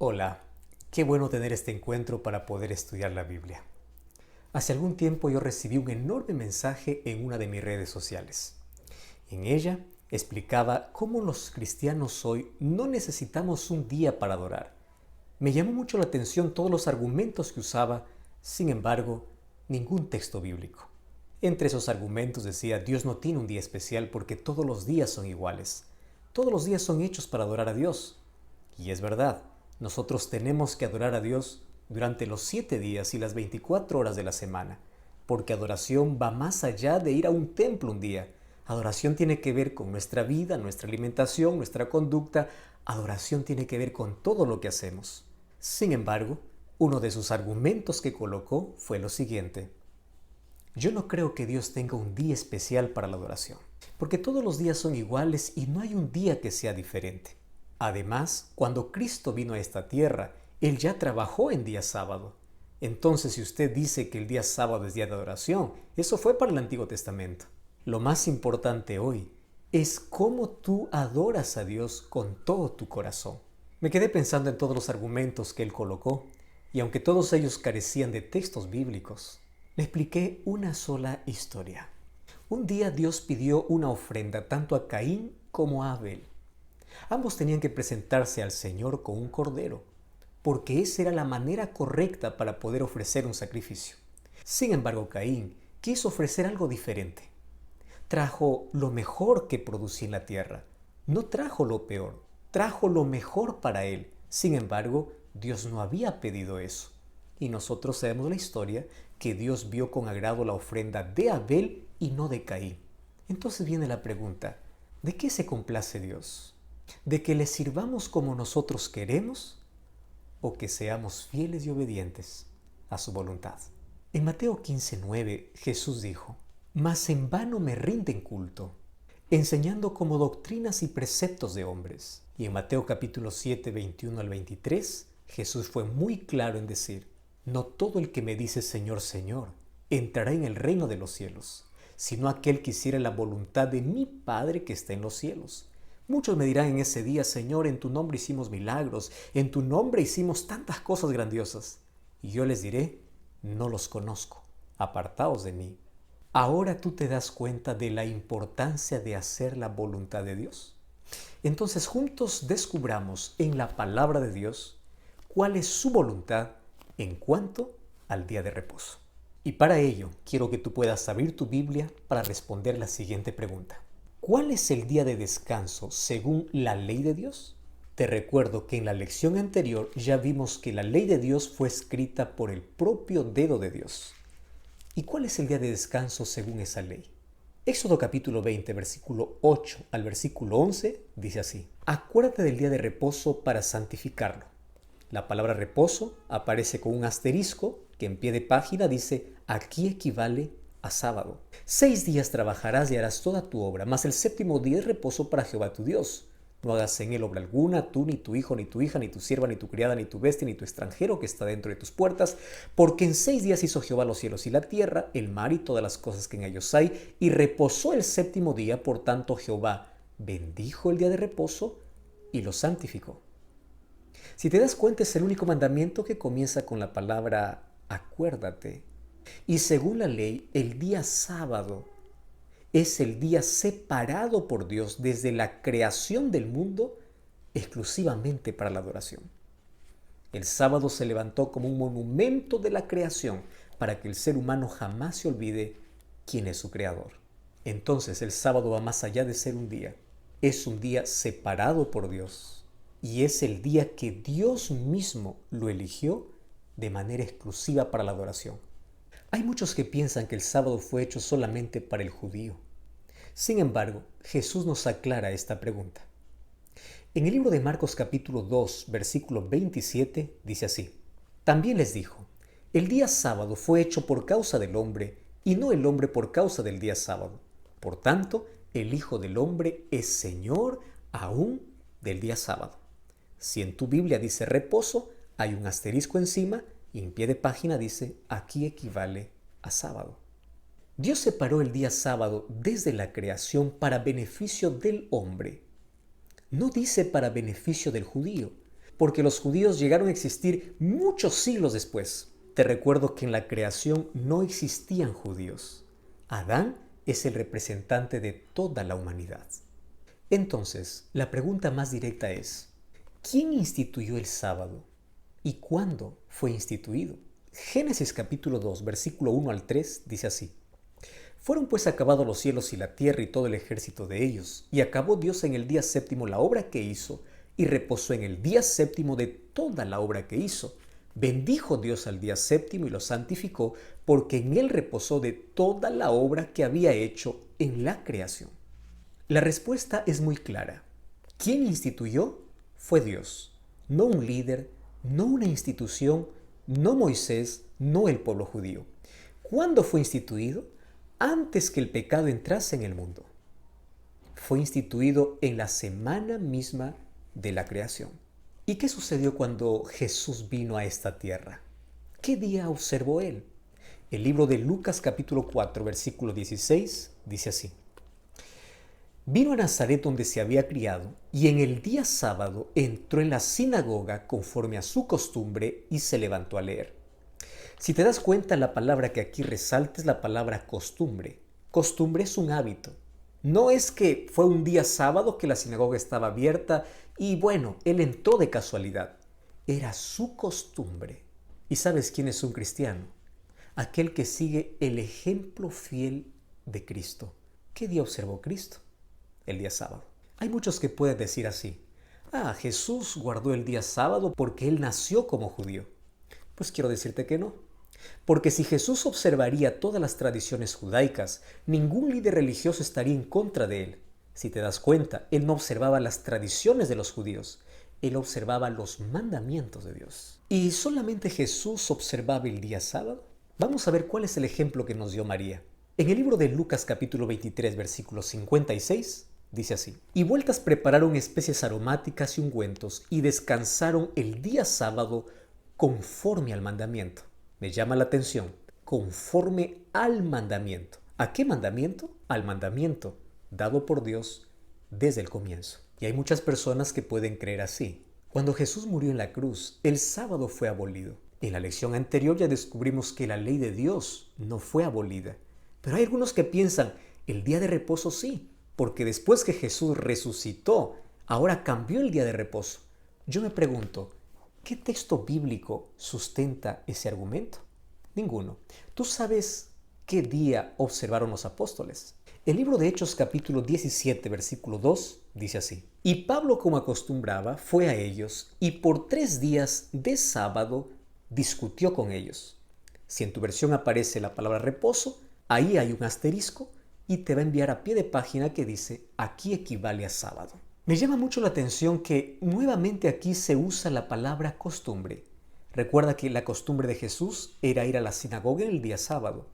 Hola, qué bueno tener este encuentro para poder estudiar la Biblia. Hace algún tiempo yo recibí un enorme mensaje en una de mis redes sociales. En ella explicaba cómo los cristianos hoy no necesitamos un día para adorar. Me llamó mucho la atención todos los argumentos que usaba, sin embargo, ningún texto bíblico. Entre esos argumentos decía, Dios no tiene un día especial porque todos los días son iguales. Todos los días son hechos para adorar a Dios. Y es verdad, nosotros tenemos que adorar a Dios durante los 7 días y las 24 horas de la semana, porque adoración va más allá de ir a un templo un día. Adoración tiene que ver con nuestra vida, nuestra alimentación, nuestra conducta. Adoración tiene que ver con todo lo que hacemos. Sin embargo, uno de sus argumentos que colocó fue lo siguiente. Yo no creo que Dios tenga un día especial para la adoración, porque todos los días son iguales y no hay un día que sea diferente. Además, cuando Cristo vino a esta tierra, Él ya trabajó en día sábado. Entonces, si usted dice que el día sábado es día de adoración, eso fue para el Antiguo Testamento. Lo más importante hoy es cómo tú adoras a Dios con todo tu corazón. Me quedé pensando en todos los argumentos que Él colocó, y aunque todos ellos carecían de textos bíblicos, le expliqué una sola historia. Un día Dios pidió una ofrenda tanto a Caín como a Abel. Ambos tenían que presentarse al Señor con un cordero, porque esa era la manera correcta para poder ofrecer un sacrificio. Sin embargo, Caín quiso ofrecer algo diferente. Trajo lo mejor que producía en la tierra. No trajo lo peor, trajo lo mejor para él. Sin embargo, Dios no había pedido eso. Y nosotros sabemos la historia que Dios vio con agrado la ofrenda de Abel y no de Caín. Entonces viene la pregunta, ¿de qué se complace Dios? ¿De que le sirvamos como nosotros queremos o que seamos fieles y obedientes a su voluntad? En Mateo 15:9 Jesús dijo, «Mas en vano me rinden culto, enseñando como doctrinas y preceptos de hombres». Y en Mateo capítulo 7, 21 al 23, Jesús fue muy claro en decir, «No todo el que me dice Señor, Señor, entrará en el reino de los cielos, sino aquel que hiciera la voluntad de mi Padre que está en los cielos». Muchos me dirán en ese día, Señor, en tu nombre hicimos milagros, en tu nombre hicimos tantas cosas grandiosas. Y yo les diré, no los conozco, apartaos de mí. ¿Ahora tú te das cuenta de la importancia de hacer la voluntad de Dios? Entonces juntos descubramos en la palabra de Dios cuál es su voluntad en cuanto al día de reposo. Y para ello quiero que tú puedas abrir tu Biblia para responder la siguiente pregunta. ¿Cuál es el día de descanso según la ley de Dios? Te recuerdo que en la lección anterior ya vimos que la ley de Dios fue escrita por el propio dedo de Dios. ¿Y cuál es el día de descanso según esa ley? Éxodo capítulo 20, versículo 8 al versículo 11 dice así: Acuérdate del día de reposo para santificarlo. La palabra reposo aparece con un asterisco que en pie de página dice aquí equivale a sábado. 6 días trabajarás y harás toda tu obra, mas el séptimo día es reposo para Jehová tu Dios. No hagas en él obra alguna, tú, ni tu hijo, ni tu hija, ni tu sierva, ni tu criada, ni tu bestia, ni tu extranjero que está dentro de tus puertas, porque en 6 días hizo Jehová los cielos y la tierra, el mar y todas las cosas que en ellos hay, y reposó el séptimo día. Por tanto Jehová bendijo el día de reposo y lo santificó. Si te das cuenta, es el único mandamiento que comienza con la palabra acuérdate. Y según la ley, el día sábado es el día separado por Dios desde la creación del mundo exclusivamente para la adoración. El sábado se levantó como un monumento de la creación para que el ser humano jamás se olvide quién es su creador. Entonces el sábado va más allá de ser un día. Es un día separado por Dios y es el día que Dios mismo lo eligió de manera exclusiva para la adoración. Hay muchos que piensan que el sábado fue hecho solamente para el judío. Sin embargo, Jesús nos aclara esta pregunta. En el libro de Marcos capítulo 2, versículo 27, dice así: También les dijo, el día sábado fue hecho por causa del hombre, y no el hombre por causa del día sábado. Por tanto, el Hijo del Hombre es Señor aún del día sábado. Si en tu Biblia dice reposo, hay un asterisco encima y en pie de página dice aquí equivale a sábado. Dios separó el día sábado desde la creación para beneficio del hombre. No dice para beneficio del judío, porque los judíos llegaron a existir muchos siglos después. Te recuerdo que en la creación no existían judíos. Adán es el representante de toda la humanidad. Entonces, la pregunta más directa es, ¿quién instituyó el sábado? ¿Y cuándo fue instituido? Génesis capítulo 2, versículo 1 al 3 dice así. Fueron pues acabados los cielos y la tierra y todo el ejército de ellos, y acabó Dios en el día séptimo la obra que hizo, y reposó en el día séptimo de toda la obra que hizo. Bendijo Dios al día séptimo y lo santificó, porque en él reposó de toda la obra que había hecho en la creación. La respuesta es muy clara. ¿Quién instituyó? Fue Dios, no un líder, no una institución, no Moisés, no el pueblo judío. ¿Cuándo fue instituido? Antes que el pecado entrase en el mundo. Fue instituido en la semana misma de la creación. ¿Y qué sucedió cuando Jesús vino a esta tierra? ¿Qué día observó él? El libro de Lucas capítulo 4, versículo 16 dice así. Vino a Nazaret donde se había criado, y en el día sábado entró en la sinagoga conforme a su costumbre y se levantó a leer. Si te das cuenta, la palabra que aquí resalta es la palabra costumbre. Costumbre es un hábito. No es que fue un día sábado que la sinagoga estaba abierta y bueno, él entró de casualidad. Era su costumbre. ¿Y sabes quién es un cristiano? Aquel que sigue el ejemplo fiel de Cristo. ¿Qué día observó Cristo? El día sábado. Hay muchos que pueden decir así. Jesús guardó el día sábado porque él nació como judío. Pues quiero decirte que no. Porque si Jesús observaría todas las tradiciones judaicas, ningún líder religioso estaría en contra de él. Si te das cuenta, él no observaba las tradiciones de los judíos, él observaba los mandamientos de Dios. ¿Y solamente Jesús observaba el día sábado? Vamos a ver cuál es el ejemplo que nos dio María. En el libro de Lucas capítulo 23, versículo 56, dice así. Y vueltas prepararon especies aromáticas y ungüentos y descansaron el día sábado conforme al mandamiento. Me llama la atención, conforme al mandamiento. ¿A qué mandamiento? Al mandamiento dado por Dios desde el comienzo. Y hay muchas personas que pueden creer así. Cuando Jesús murió en la cruz, el sábado fue abolido. En la lección anterior ya descubrimos que la ley de Dios no fue abolida. Pero hay algunos que piensan, el día de reposo sí, porque después que Jesús resucitó, ahora cambió el día de reposo. Yo me pregunto, ¿qué texto bíblico sustenta ese argumento? Ninguno. ¿Tú sabes qué día observaron los apóstoles? El libro de Hechos capítulo 17 versículo 2 dice así. Y Pablo, como acostumbraba, fue a ellos y por 3 días de sábado discutió con ellos. Si en tu versión aparece la palabra reposo, ahí hay un asterisco y te va a enviar a pie de página que dice aquí equivale a sábado. Me llama mucho la atención que nuevamente aquí se usa la palabra costumbre. Recuerda que la costumbre de Jesús era ir a la sinagoga en el día sábado.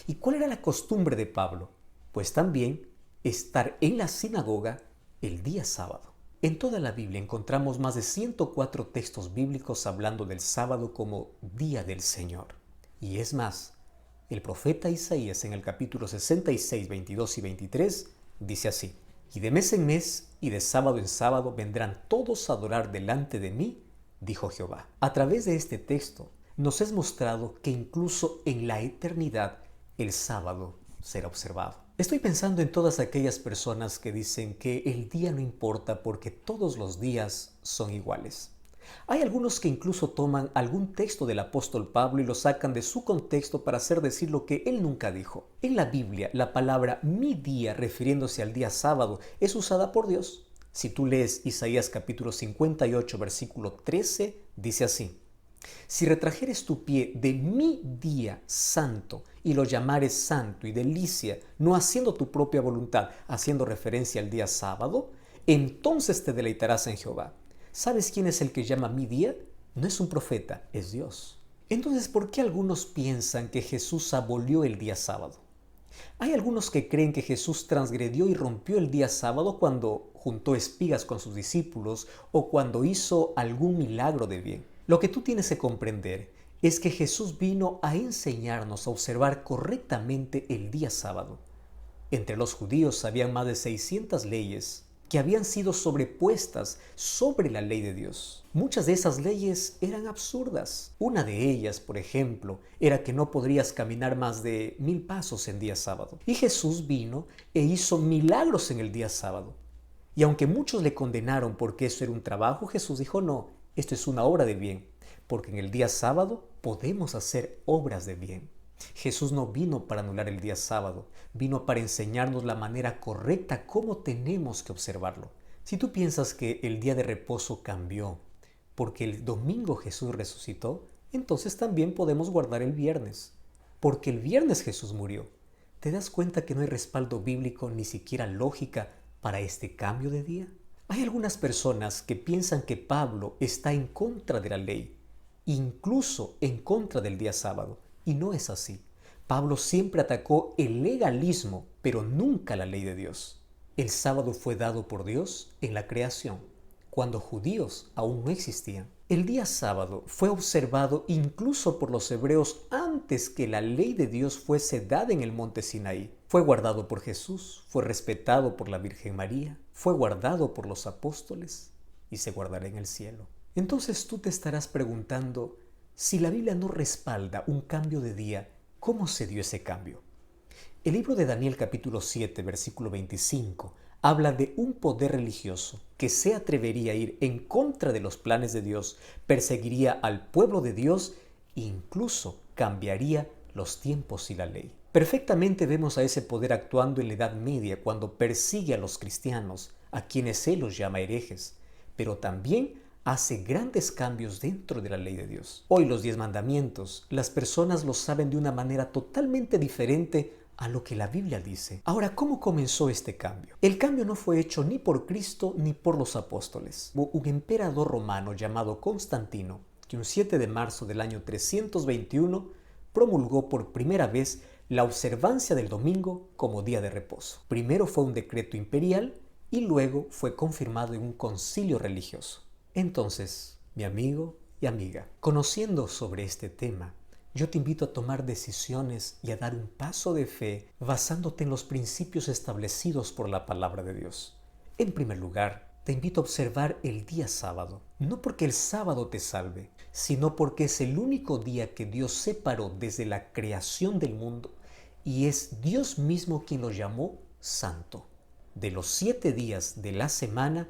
¿Y cuál era la costumbre de Pablo? Pues también estar en la sinagoga el día sábado. En toda la Biblia encontramos más de 104 textos bíblicos hablando del sábado como día del Señor. Y es más, el profeta Isaías en el capítulo 66, 22 y 23 dice así. Y de mes en mes y de sábado en sábado vendrán todos a adorar delante de mí, dijo Jehová. A través de este texto nos es mostrado que incluso en la eternidad el sábado será observado. Estoy pensando en todas aquellas personas que dicen que el día no importa porque todos los días son iguales. Hay algunos que incluso toman algún texto del apóstol Pablo y lo sacan de su contexto para hacer decir lo que él nunca dijo. En la Biblia, la palabra mi día, refiriéndose al día sábado, es usada por Dios. Si tú lees Isaías capítulo 58, versículo 13, dice así. Si retrajeres tu pie de mi día santo y lo llamares santo y delicia, no haciendo tu propia voluntad, haciendo referencia al día sábado, entonces te deleitarás en Jehová. ¿Sabes quién es el que llama mi día? No es un profeta, es Dios. Entonces, ¿por qué algunos piensan que Jesús abolió el día sábado? Hay algunos que creen que Jesús transgredió y rompió el día sábado cuando juntó espigas con sus discípulos o cuando hizo algún milagro de bien. Lo que tú tienes que comprender es que Jesús vino a enseñarnos a observar correctamente el día sábado. Entre los judíos había más de 600 leyes que habían sido sobrepuestas sobre la ley de Dios. Muchas de esas leyes eran absurdas. Una de ellas, por ejemplo, era que no podrías caminar más de 1000 pasos en día sábado. Y Jesús vino e hizo milagros en el día sábado. Y aunque muchos le condenaron porque eso era un trabajo, Jesús dijo, no, esto es una obra de bien, porque en el día sábado podemos hacer obras de bien. Jesús no vino para anular el día sábado, vino para enseñarnos la manera correcta cómo tenemos que observarlo. Si tú piensas que el día de reposo cambió porque el domingo Jesús resucitó, entonces también podemos guardar el viernes, porque el viernes Jesús murió. ¿Te das cuenta que no hay respaldo bíblico ni siquiera lógica para este cambio de día? Hay algunas personas que piensan que Pablo está en contra de la ley, incluso en contra del día sábado, y no es así. Pablo siempre atacó el legalismo, pero nunca la ley de Dios. El sábado fue dado por Dios en la creación, cuando judíos aún no existían. El día sábado fue observado incluso por los hebreos antes que la ley de Dios fuese dada en el monte Sinaí. Fue guardado por Jesús, fue respetado por la Virgen María, fue guardado por los apóstoles y se guardará en el cielo. Entonces tú te estarás preguntando, si la Biblia no respalda un cambio de día, ¿cómo se dio ese cambio? El libro de Daniel capítulo 7, versículo 25, habla de un poder religioso que se atrevería a ir en contra de los planes de Dios, perseguiría al pueblo de Dios e incluso cambiaría los tiempos y la ley. Perfectamente vemos a ese poder actuando en la Edad Media cuando persigue a los cristianos, a quienes él los llama herejes, pero también hace grandes cambios dentro de la ley de Dios. Hoy los 10 mandamientos, las personas los saben de una manera totalmente diferente a lo que la Biblia dice. Ahora, ¿cómo comenzó este cambio? El cambio no fue hecho ni por Cristo ni por los apóstoles. Hubo un emperador romano llamado Constantino, que un 7 de marzo del año 321 promulgó por primera vez la observancia del domingo como día de reposo. Primero fue un decreto imperial y luego fue confirmado en un concilio religioso. Entonces, mi amigo y amiga, conociendo sobre este tema, yo te invito a tomar decisiones y a dar un paso de fe basándote en los principios establecidos por la palabra de Dios. En primer lugar, te invito a observar el día sábado, no porque el sábado te salve, sino porque es el único día que Dios separó desde la creación del mundo y es Dios mismo quien lo llamó santo. De los 7 días de la semana,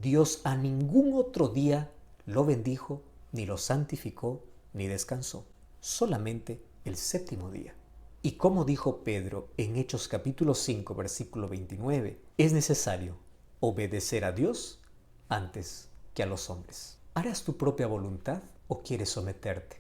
Dios a ningún otro día lo bendijo, ni lo santificó, ni descansó. Solamente el 7º día. Y como dijo Pedro en Hechos capítulo 5, versículo 29, es necesario obedecer a Dios antes que a los hombres. ¿Harás tu propia voluntad o quieres someterte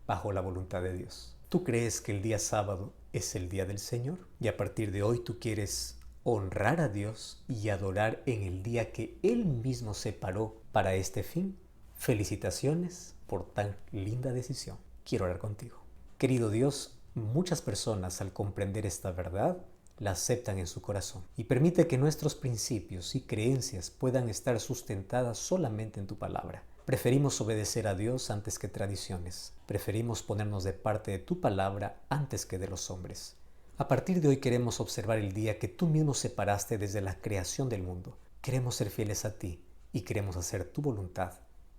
bajo la voluntad de Dios? ¿Tú crees que el día sábado es el día del Señor? Y a partir de hoy tú quieres honrar a Dios y adorar en el día que Él mismo separó para este fin. Felicitaciones por tan linda decisión. Quiero orar contigo. Querido Dios, muchas personas al comprender esta verdad la aceptan en su corazón y permite que nuestros principios y creencias puedan estar sustentadas solamente en tu palabra. Preferimos obedecer a Dios antes que tradiciones. Preferimos ponernos de parte de tu palabra antes que de los hombres. A partir de hoy queremos observar el día que tú mismo separaste desde la creación del mundo. Queremos ser fieles a ti y queremos hacer tu voluntad.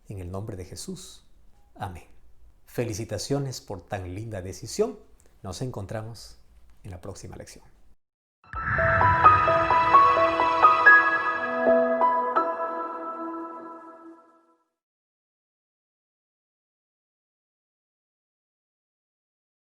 En el nombre de Jesús. Amén. Felicitaciones por tan linda decisión. Nos encontramos en la próxima lección.